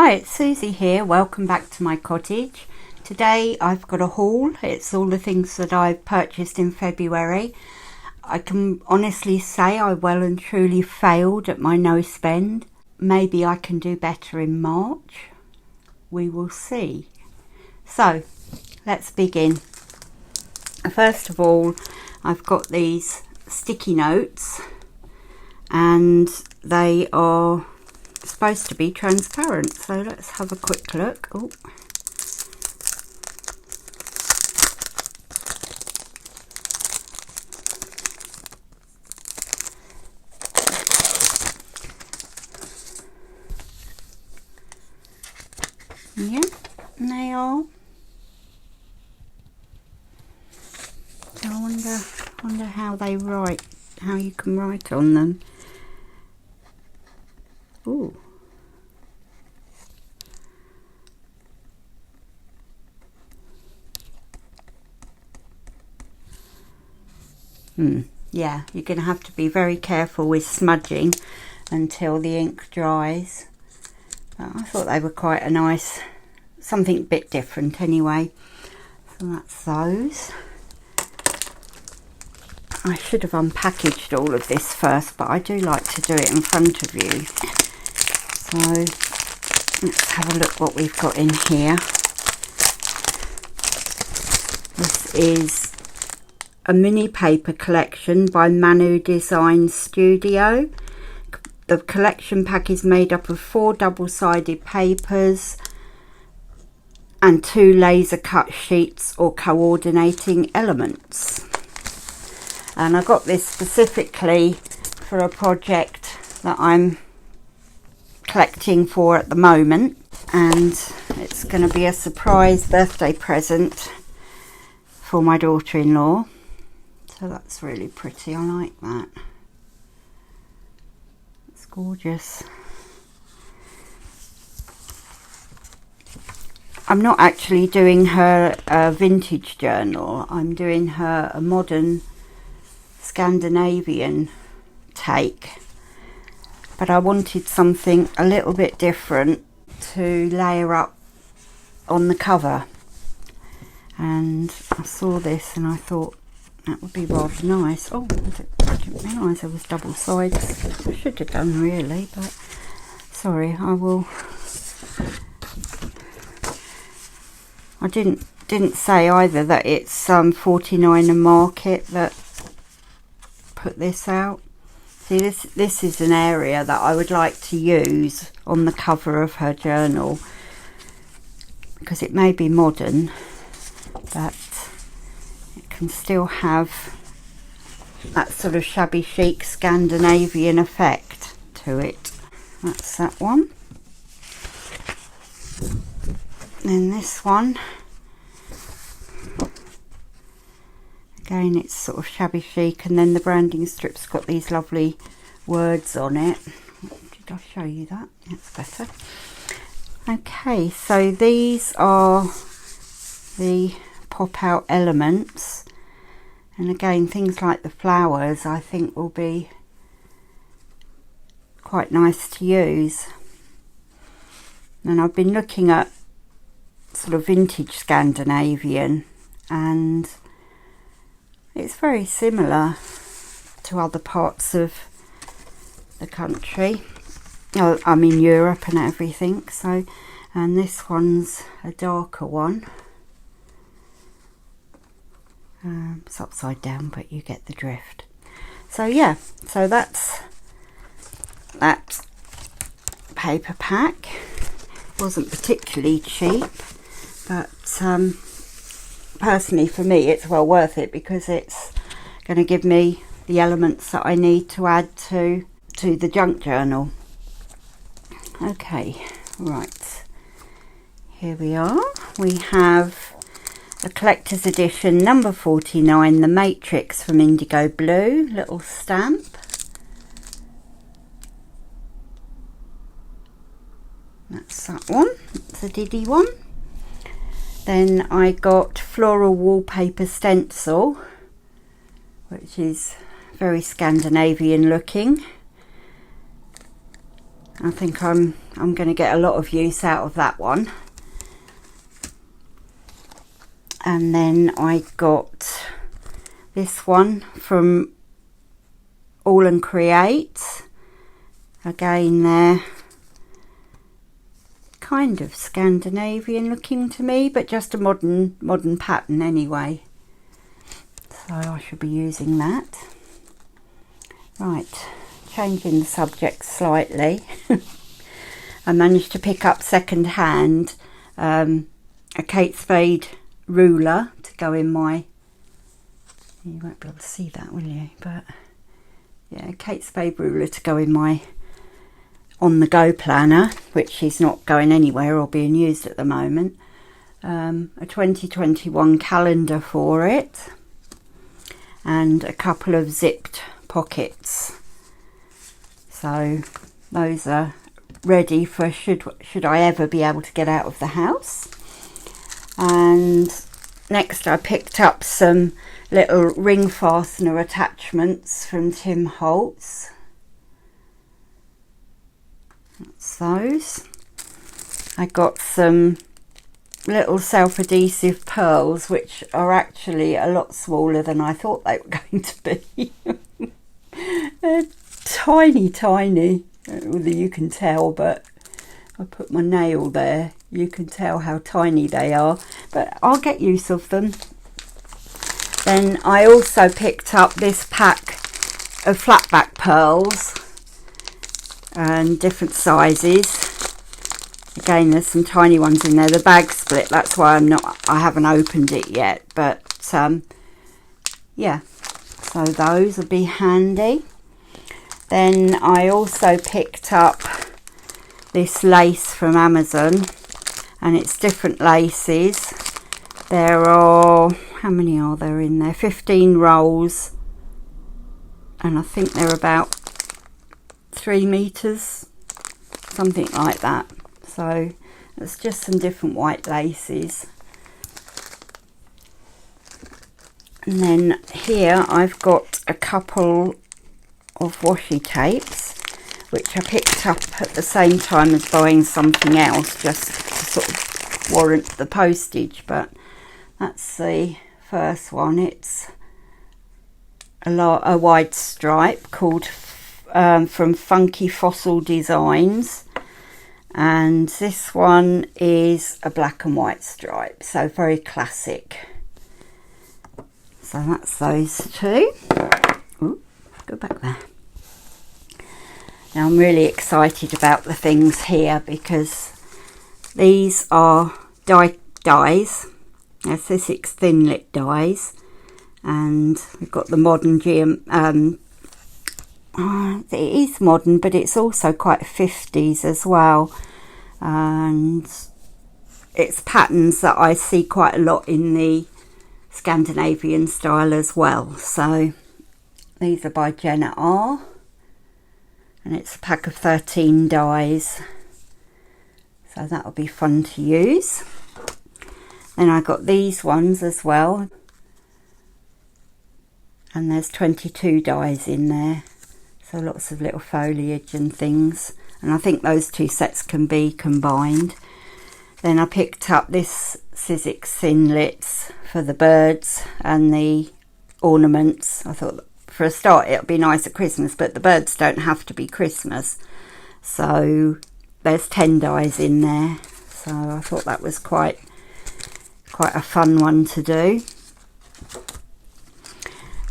Hi, it's Susie here. Welcome back to my cottage. Today I've got a haul. It's all the things that I've purchased in February. I can honestly say I well and truly failed at my no spend. Maybe I can do better in March. We will see. So let's begin. First of all, I've got these sticky notes and they are supposed to be transparent, so let's have a quick look. Oh, yeah, and they are. So I wonder how they write, how you can write on them. Ooh. Yeah, you're going to have to be very careful with smudging until the ink dries. But I thought they were quite a nice, something a bit different anyway. So that's those. I should have unpackaged all of this first, but I do like to do it in front of you. So let's have a look what we've got in here. This is a mini paper collection by Manu Design Studio. The collection pack is made up of 4 double-sided papers and 2 laser cut sheets or coordinating elements. And I got this specifically for a project that I'm collecting for at the moment, and it's going to be a surprise birthday present for my daughter-in-law. So that's really pretty. I like that. It's gorgeous. I'm not actually doing her a vintage journal. I'm doing her a modern Scandinavian take, but I wanted something a little bit different to layer up on the cover, and I saw this and I thought that would be rather nice. Oh, I didn't realise there was double sides. I should have done really, but sorry, I didn't say either that it's 49 and Market that put this out. See, this is an area that I would like to use on the cover of her journal, because it may be modern, but it can still have that sort of shabby chic Scandinavian effect to it. That's that one. Then this one, again, it's sort of shabby chic, and then the branding strip's got these lovely words on it. Did I show you that? That's better. Okay, so these are the pop-out elements, and again, things like the flowers I think will be quite nice to use. And I've been looking at sort of vintage Scandinavian, and it's very similar to other parts of the country. Oh, I mean Europe and everything. So, and this one's a darker one. It's upside down, but you get the drift. So yeah, so that's that paper pack. Wasn't particularly cheap, but personally for me it's well worth it, because it's going to give me the elements that I need to add to the junk journal. Okay, right, here we are. We have a collector's edition number 49, The Matrix from Indigo Blue, little stamp. That's that one. It's a Diddy one. Then I got Floral Wallpaper Stencil, which is very Scandinavian looking. I think I'm going to get a lot of use out of that one. And then I got this one from All and Create. Again, they're kind of Scandinavian looking to me, but just a modern pattern anyway. So I should be using that. Right, changing the subject slightly. I managed to pick up second hand a Kate Spade ruler to go in my, you won't be able to see that, will you, but yeah, Kate Spade ruler to go in my on the go planner, which is not going anywhere or being used at the moment. A 2021 calendar for it, and a couple of zipped pockets. So those are ready for should I ever be able to get out of the house. And next I picked up some little ring fastener attachments from Tim Holtz. That's those. I got some little self-adhesive pearls, which are actually a lot smaller than I thought they were going to be. They're tiny, tiny. I don't know whether you can tell, but I put my nail there. You can tell how tiny they are, but I'll get use of them. Then I also picked up this pack of flatback pearls and different sizes. Again, there's some tiny ones in there. The bag split, that's why I haven't opened it yet, but yeah, so those will be handy. Then I also picked up this lace from Amazon, and it's different laces. There are, how many are there in there? 15 rolls, and I think they're about 3 meters, something like that. So it's just some different white laces. And then here I've got a couple of washi tapes, which I picked up at the same time as buying something else, just to sort of warrant the postage. But that's the first one. It's a wide stripe called from Funky Fossil Designs, and this one is a black and white stripe, so very classic. So that's those two. Ooh, go back there. Now I'm really excited about the things here, because these are dies. They're Sussex Thinlit dies, and we've got the modern it is modern, but it's also quite 50s as well, and it's patterns that I see quite a lot in the Scandinavian style as well. So these are by Jenna R, and it's a pack of 13 dies, so that'll be fun to use. Then I got these ones as well, and there's 22 dies in there, so lots of little foliage and things, and I think those two sets can be combined. Then I picked up this Sussex Thinlits for the birds and the ornaments. I thought for a start it'll be nice at Christmas, but the birds don't have to be Christmas, so there's 10 dies in there, so I thought that was quite a fun one to do.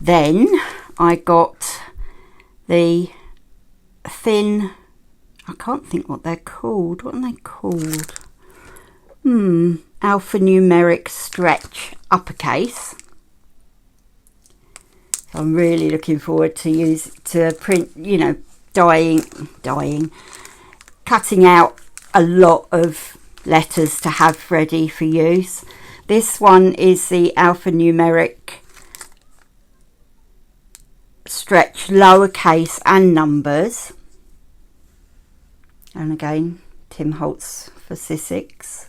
Then I got the thin, I can't think what they're called. What are they called? Alphanumeric stretch uppercase. So I'm really looking forward to print, you know, cutting out a lot of letters to have ready for use. This one is the alphanumeric stretch lowercase and numbers, and again Tim Holtz for Sussex.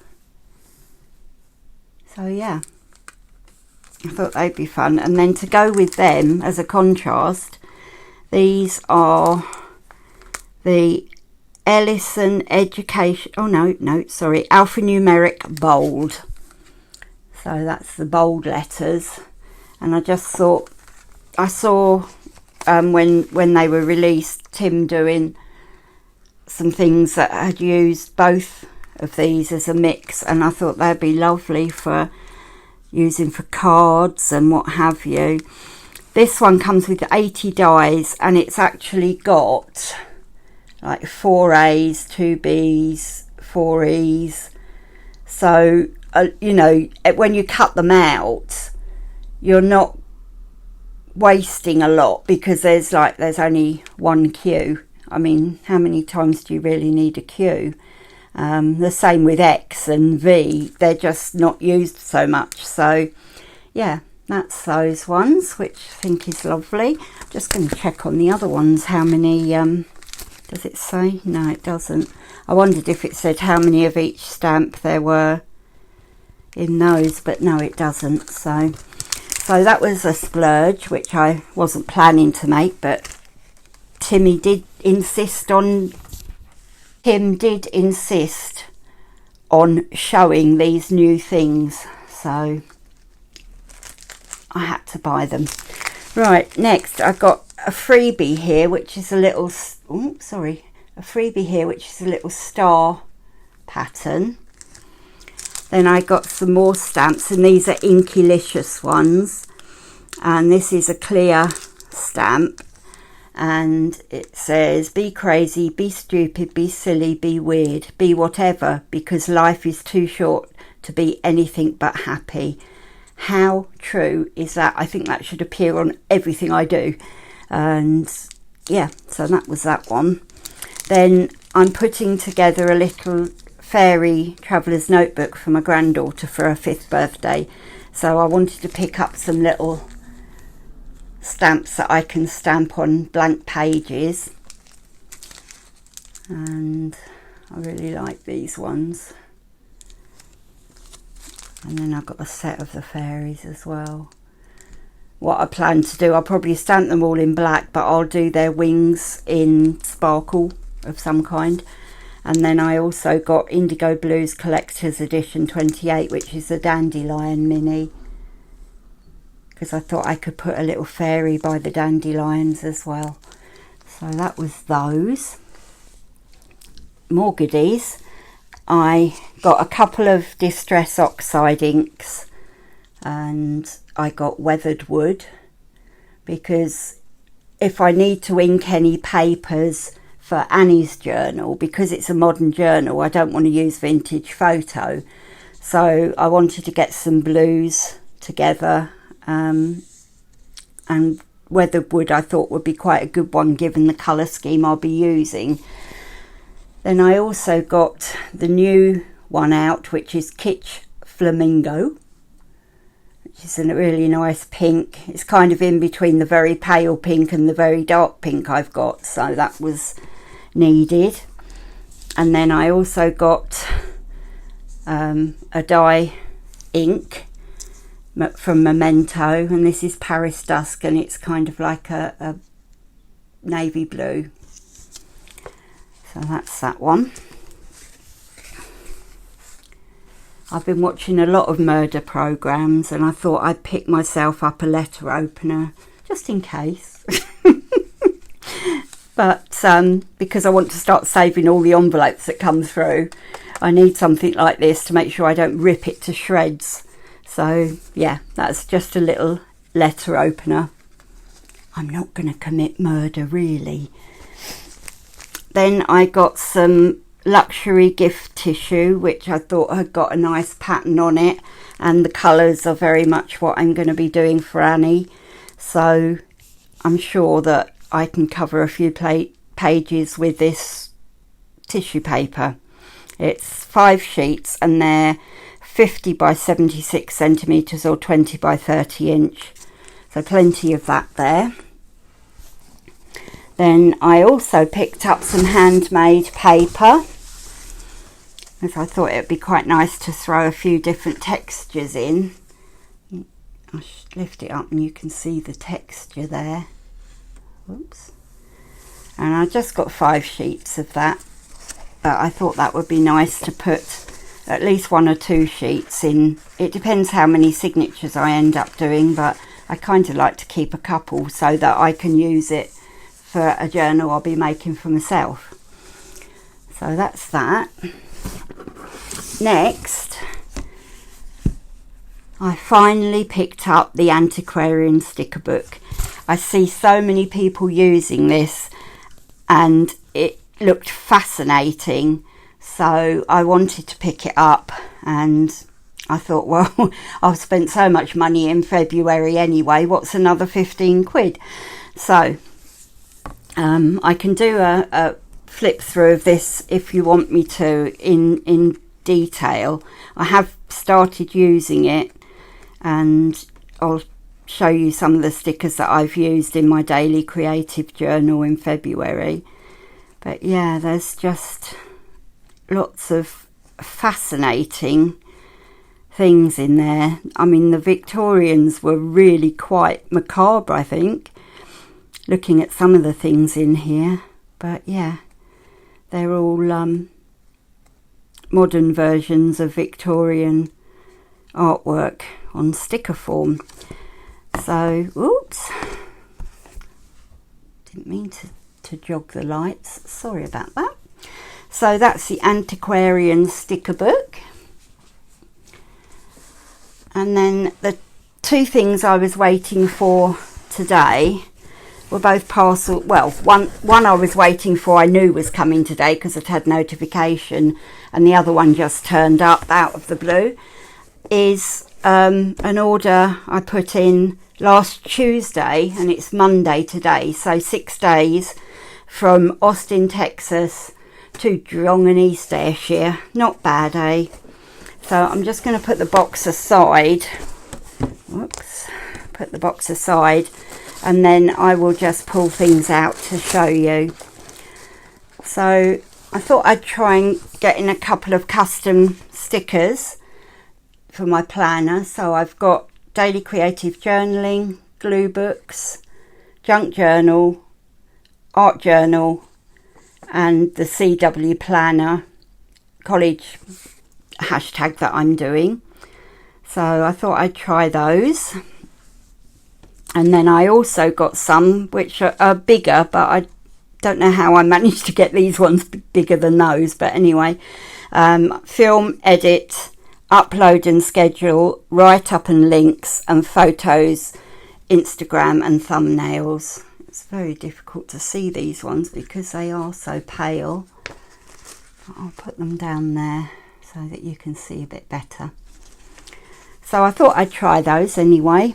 So yeah, I thought they'd be fun. And then to go with them as a contrast, these are the Ellison Education, oh no, sorry, alphanumeric bold. So that's the bold letters. And I just thought, I saw when they were released, Tim doing some things that had used both of these as a mix, and I thought they'd be lovely for using for cards and what have you. This one comes with 80 dies, and it's actually got like 4 A's, 2 B's, 4 E's. So you know, when you cut them out, you're not wasting a lot, because there's only one Q. I mean, how many times do you really need a Q? The same with X and V, they're just not used so much. So yeah, that's those ones, which I think is lovely. Just going to check on the other ones how many, does it say? No, it doesn't. I wondered if it said how many of each stamp there were in those, but no, it doesn't. So that was a splurge, which I wasn't planning to make, but Tim did insist on showing these new things, so I had to buy them. Right, next I've got a freebie here, which is a little, a freebie here, which is a little star pattern. Then I got some more stamps, and these are Inkylicious ones, and this is a clear stamp, and it says, be crazy, be stupid, be silly, be weird, be whatever, because life is too short to be anything but happy. How true is that? I think that should appear on everything I do. And yeah, so that was that one. Then I'm putting together a little fairy traveller's notebook for my granddaughter for her 5th birthday. So I wanted to pick up some little stamps that I can stamp on blank pages, and I really like these ones. And then I've got a set of the fairies as well. What I plan to do, I'll probably stamp them all in black, but I'll do their wings in sparkle of some kind. And then I also got Indigo Blues Collector's Edition 28, which is a dandelion mini, because I thought I could put a little fairy by the dandelions as well. So that was those. More goodies. I got a couple of Distress Oxide inks, and I got Weathered Wood, because if I need to ink any papers for Annie's journal, because it's a modern journal, I don't want to use vintage photo. So I wanted to get some blues together, and Weathered Wood I thought would be quite a good one given the colour scheme I'll be using. Then I also got the new one out, which is Kitsch Flamingo, which is a really nice pink. It's kind of in between the very pale pink and the very dark pink I've got, so that was needed. And then I also got a dye ink from Memento, and this is Paris Dusk, and it's kind of like a navy blue. So that's that one. I've been watching a lot of murder programs, and I thought I'd pick myself up a letter opener just in case. But because I want to start saving all the envelopes that come through, I need something like this to make sure I don't rip it to shreds. So yeah, that's just a little letter opener. I'm not going to commit murder, really. Then I got some luxury gift tissue, which I thought had got a nice pattern on it, and the colours are very much what I'm going to be doing for Annie. So I'm sure that I can cover a few pages with this tissue paper. It's 5 sheets, and they're 50 by 76 centimetres or 20 by 30 inch. So plenty of that there. Then I also picked up some handmade paper, as I thought it would be quite nice to throw a few different textures in. I should lift it up and you can see the texture there. Oops. And I just got 5 sheets of that. but I thought that would be nice to put at least 1 or 2 sheets in. It depends how many signatures I end up doing, but I kind of like to keep a couple so that I can use it for a journal I'll be making for myself. So that's that. Next, I finally picked up the Antiquarian sticker book. I see so many people using this and it looked fascinating, so I wanted to pick it up, and I thought, well, I've spent so much money in February anyway, what's another 15 quid? So I can do a flip through of this if you want me to in detail. I have started using it, and I'll show you some of the stickers that I've used in my daily creative journal in February. But yeah, there's just lots of fascinating things in there. I mean, the Victorians were really quite macabre, I think, looking at some of the things in here. But yeah, they're all modern versions of Victorian artwork on sticker form. So, oops, didn't mean to jog the lights, sorry about that. So that's the Antiquarian sticker book. And then the 2 things I was waiting for today were both parcel. Well, one I was waiting for, I knew was coming today because I'd had notification, and the other one just turned up out of the blue. Is an order I put in last Tuesday, and it's Monday today, so 6 days from Austin, Texas to Drong and East Ayrshire. Not bad, eh? So I'm just going to put the box aside. Whoops, put the box aside, and then I will just pull things out to show you. So I thought I'd try and get in a couple of custom stickers for my planner. So I've got daily creative journaling, glue books, junk journal, art journal, and the CW planner college hashtag that I'm doing. So I thought I'd try those. And then I also got some which are bigger, but I don't know how I managed to get these ones bigger than those. But anyway, film, edit, upload and schedule, write up and links, and photos, Instagram and thumbnails. It's very difficult to see these ones because they are so pale. I'll put them down there so that you can see a bit better. So I thought I'd try those anyway.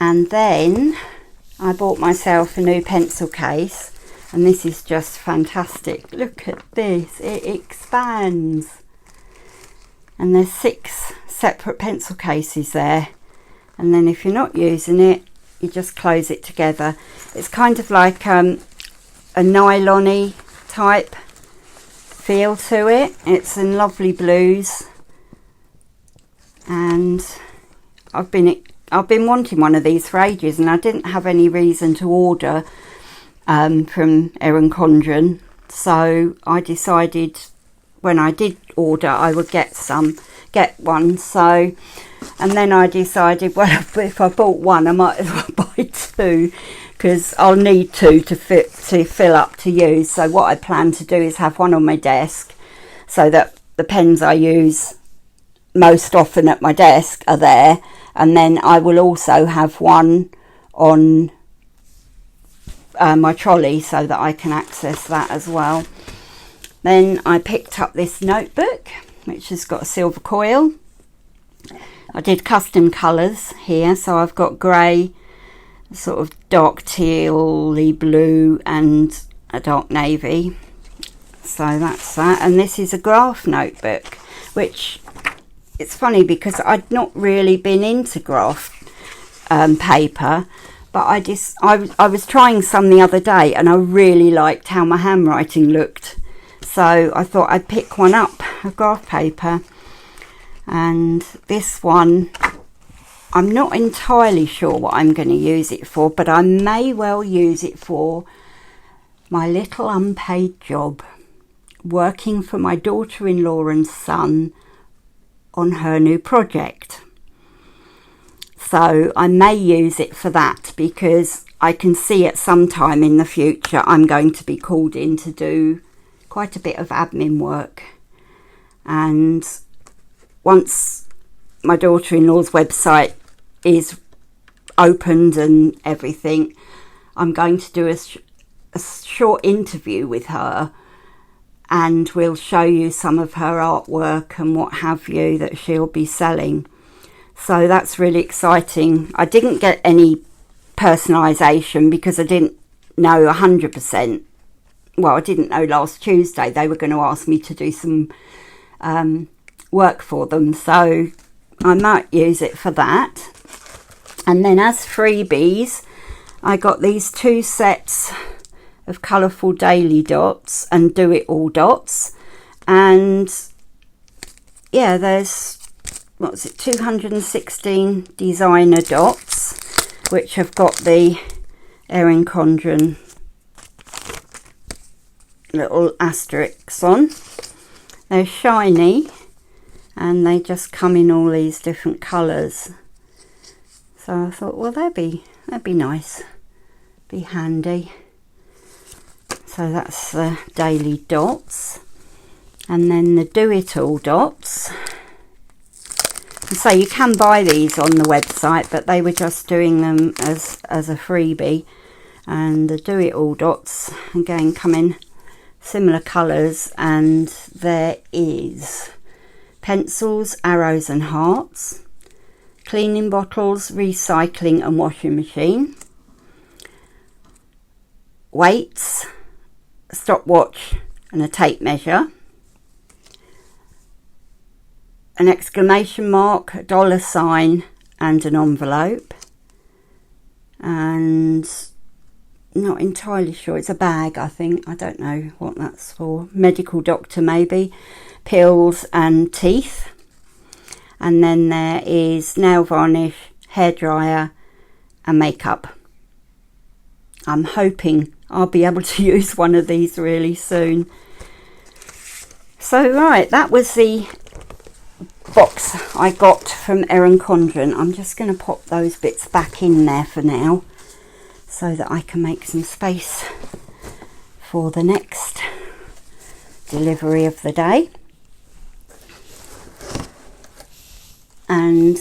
And then I bought myself a new pencil case, and this is just fantastic. Look at this, it expands. And there's 6 separate pencil cases there, and then if you're not using it, you just close it together. It's kind of like a nylon-y type feel to it. It's in lovely blues, and I've been wanting one of these for ages, and I didn't have any reason to order from Erin Condren, so I decided when I did order I would get one. So, and then I decided, well, if I bought one I might as well buy 2, because I'll need 2 to fill up to use. So what I plan to do is have one on my desk so that the pens I use most often at my desk are there, and then I will also have one on my trolley so that I can access that as well. Then I picked up this notebook which has got a silver coil. I did custom colours here, so I've got grey, sort of dark teal-y blue, and a dark navy. So that's that. And this is a graph notebook, which it's funny because I'd not really been into graph paper, but I was trying some the other day and I really liked how my handwriting looked. So I thought I'd pick one up, a graph paper. And this one, I'm not entirely sure what I'm going to use it for, but I may well use it for my little unpaid job, working for my daughter-in-law and son on her new project. So I may use it for that, because I can see at some time in the future I'm going to be called in to do quite a bit of admin work. And once my daughter-in-law's website is opened and everything, I'm going to do a short interview with her, and we'll show you some of her artwork and what have you that she'll be selling. So that's really exciting. I didn't get any personalisation because I didn't know 100%. Well, I didn't know last Tuesday they were going to ask me to do some work for them, so I might use it for that. And then as freebies, I got these 2 sets of colourful daily dots and do it all dots, and yeah, there's, what's it, 216 designer dots, which have got the Erin Condren little asterisks on. They're shiny and they just come in all these different colours. So I thought, well, that'd be nice, be handy. So that's the daily dots, and then the do it all dots. And so you can buy these on the website, but they were just doing them as a freebie. And the do it all dots again come in similar colours, and there is pencils, arrows and hearts, cleaning bottles, recycling and washing machine, weights, a stopwatch and a tape measure, an exclamation mark, a $sign and an envelope, and not entirely sure, it's a bag I think, I don't know what that's for, medical doctor maybe, pills and teeth. And then there is nail varnish, hairdryer and makeup. I'm hoping I'll be able to use one of these really soon. So right, that was the box I got from Erin Condren. I'm just going to pop those bits back in there for now, so that I can make some space for the next delivery of the day. And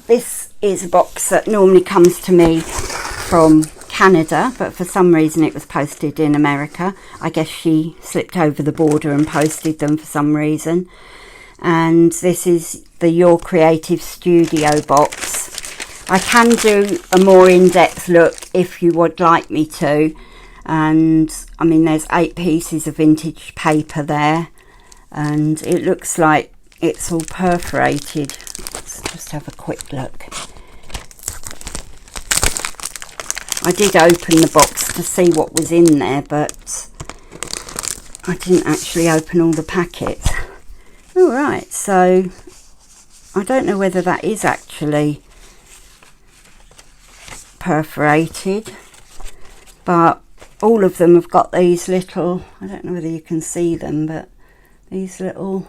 this is a box that normally comes to me from Canada, but for some reason it was posted in America. I guess she slipped over the border and posted them for some reason. And this is the Your Creative Studio box. I can do a more in-depth look if you would like me to. And I mean, there's 8 pieces of vintage paper there, and it looks like it's all perforated. Let's just have a quick look. I did open the box to see what was in there, but I didn't actually open all the packets. All right, so I don't know whether that is actually perforated, but all of them have got these little, I don't know whether you can see them, but these little,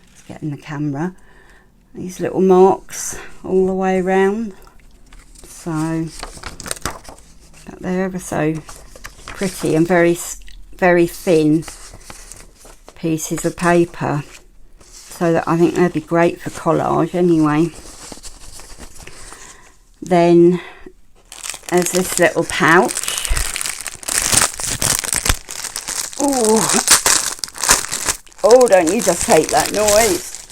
let's get in the camera, these little marks all the way around. So but they're ever so pretty and very thin pieces of paper, so that I think they'd be great for collage anyway. Then there's this little pouch. Oh, don't you just hate that noise?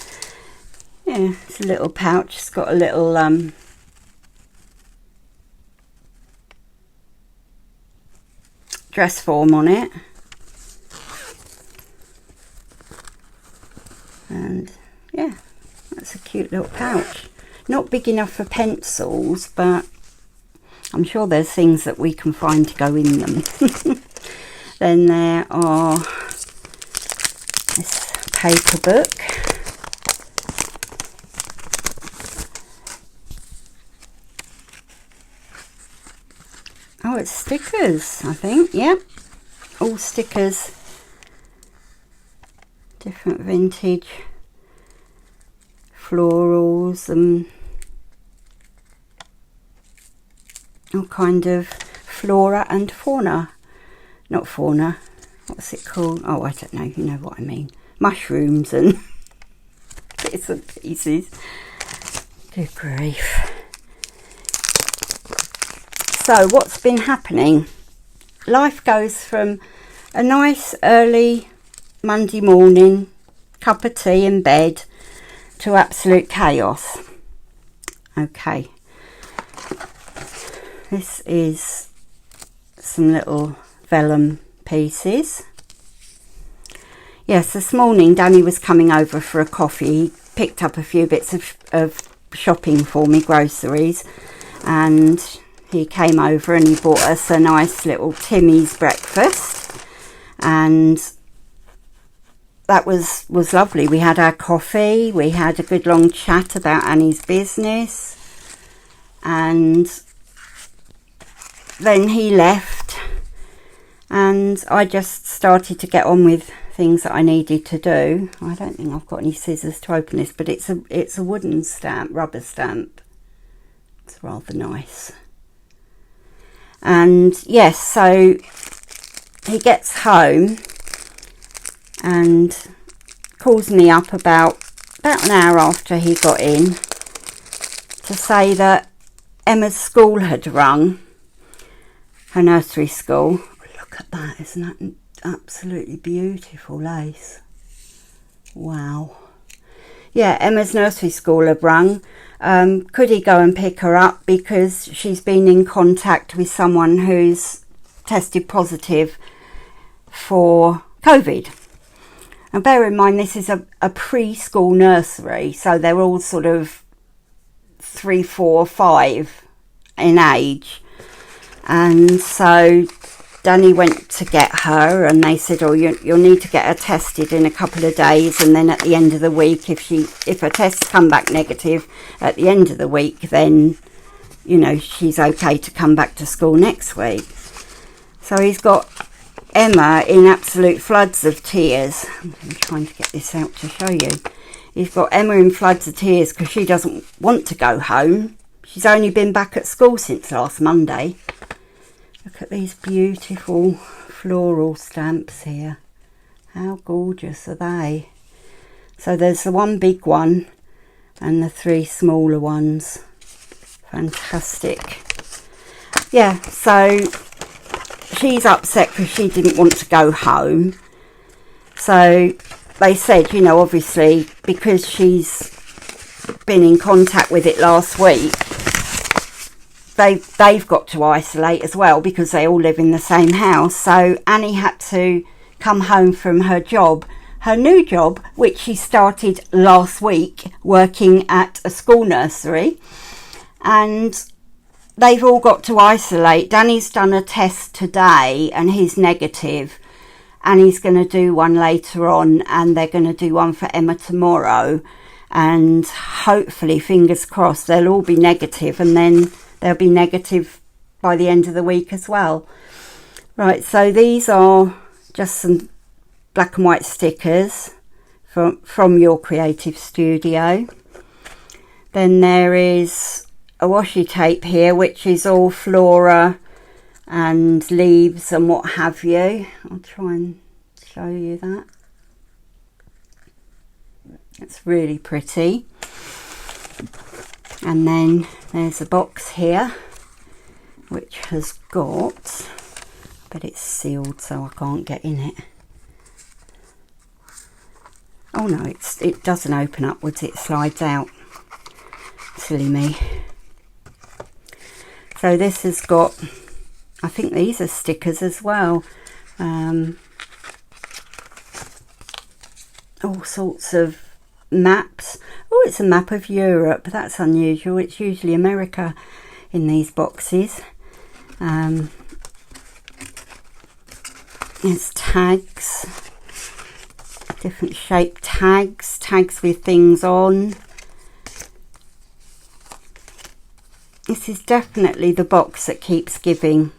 Yeah, it's a little pouch. It's got a little dress form on it, and yeah, that's a cute little pouch. Not big enough for pencils, but I'm sure there's things that we can find to go in them. Then there are this paper book. Oh, it's stickers, I think. Yep, all stickers different vintage florals and all kind of flora and fauna. Not fauna, what's it called? Oh, I don't know, you know what I mean. Mushrooms and bits and pieces. Good grief. So what's been happening? Life goes from a nice early Monday morning, cup of tea in bed, to absolute chaos. Okay. This is some little vellum pieces. Yes, this morning Danny was coming over for a coffee. He picked up a few bits of shopping for me, groceries, and he came over and he bought us a nice little Timmy's breakfast, and that was lovely. We had our coffee, we had a good long chat about Annie's business, and then he left and I just started to get on with things that I needed to do. I don't think I've got any scissors to open this, but it's a wooden stamp, rubber stamp. It's rather nice. And yes, so he gets home and calls me up about an hour after he got in to say that Emma's school had rung, her nursery school. Look at that, isn't that absolutely beautiful lace? Wow. Yeah, Emma's nursery school had rung. Could he go and pick her up because she's been in contact with someone who's tested positive for COVID. And bear in mind, this is a preschool nursery, so they're all sort of 3, 4, 5 in age. And so Danny went to get her and they said, oh, you'll need to get her tested in a couple of days, and then at the end of the week, if her tests come back negative at the end of the week, then, you know, she's okay to come back to school next week. So he's got Emma in absolute floods of tears. I'm trying to get this out to show you. He's got Emma in floods of tears because she doesn't want to go home. She's only been back at school since last Monday. Look at these beautiful floral stamps here. How gorgeous are they? So there's the one big one and the 3 smaller ones. Fantastic. Yeah, so she's upset because she didn't want to go home. So they said, you know, obviously because she's been in contact with it last week, they've got to isolate as well because they all live in the same house. So Annie had to come home from her job, her new job, which she started last week, working at a school nursery, and they've all got to isolate. Danny's done a test today and he's negative. Annie's going to do one later on, and they're going to do one for Emma tomorrow, and hopefully, fingers crossed, they'll all be negative, and then they'll be negative by the end of the week as well. Right, so these are just some black and white stickers from your creative studio. Then there is a washi tape here, which is all flora and leaves and what have you. I'll try and show you that. It's really pretty. And then there's a box here which has got, but it's sealed so I can't get in it. Oh no, it doesn't open upwards, it slides out. Silly me. So this has got, I think these are stickers as well. All sorts of maps. Oh, it's a map of Europe. That's unusual. It's usually America in these boxes. There's tags, different shaped tags with things on. This is definitely the box that keeps giving.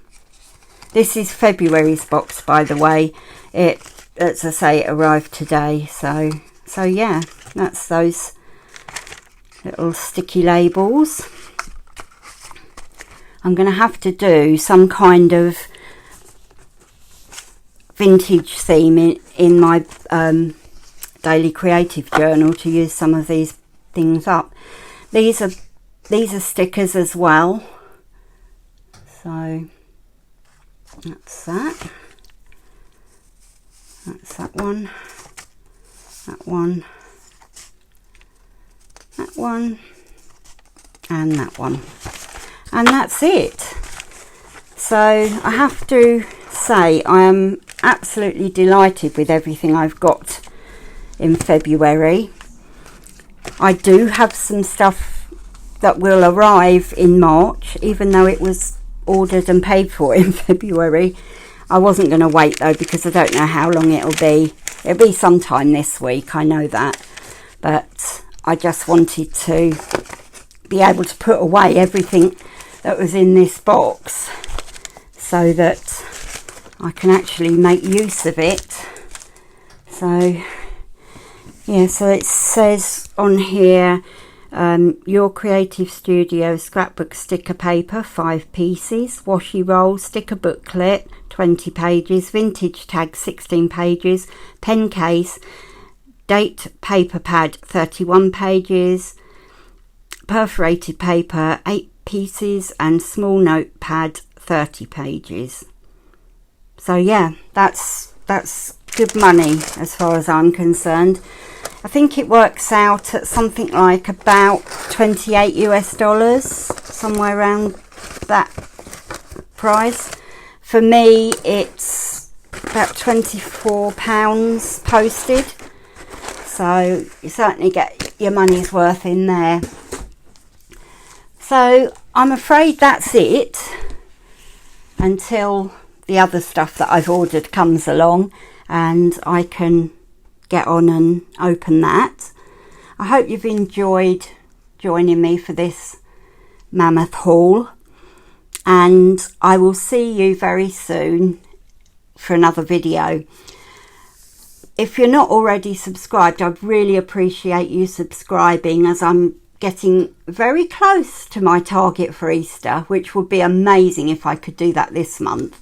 This is February's box, by the way. It as I say, it arrived today. So yeah, that's those little sticky labels. I'm going to have to do some kind of vintage theme in my daily creative journal to use some of these things up. These are stickers as well. So that's that. That's that one. That one. That one. And that one. And that's it. So I have to say I am absolutely delighted with everything I've got in February. I do have some stuff that will arrive in March, even though it was ordered and paid for in February. I wasn't going to wait though, because I don't know how long it'll be. It'll be sometime this week, I know that. But I just wanted to be able to put away everything that was in this box so that I can actually make use of it. So yeah, so it says on here, Your Creative Studio scrapbook sticker paper, 5 pieces, washi roll, sticker booklet, 20 pages, vintage tag, 16 pages, pen case, date paper pad, 31 pages, perforated paper, 8 pieces, and small notepad, 30 pages. So yeah, that's good money as far as I'm concerned. I think it works out at something like about $28 US, somewhere around that price. For me, it's about £24 posted. So you certainly get your money's worth in there. So I'm afraid that's it until the other stuff that I've ordered comes along and I can get on and open that. I hope you've enjoyed joining me for this mammoth haul, and I will see you very soon for another video. If you're not already subscribed, I'd really appreciate you subscribing, as I'm getting very close to my target for Easter, which would be amazing if I could do that this month.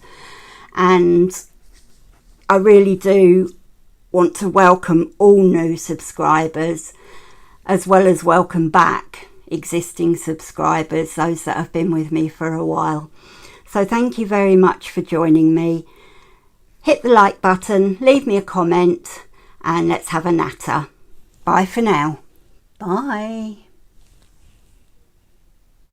And I really do want to welcome all new subscribers, as well as welcome back existing subscribers, those that have been with me for a while. So thank you very much for joining me. Hit the like button, leave me a comment, and let's have a natter. Bye for now. Bye.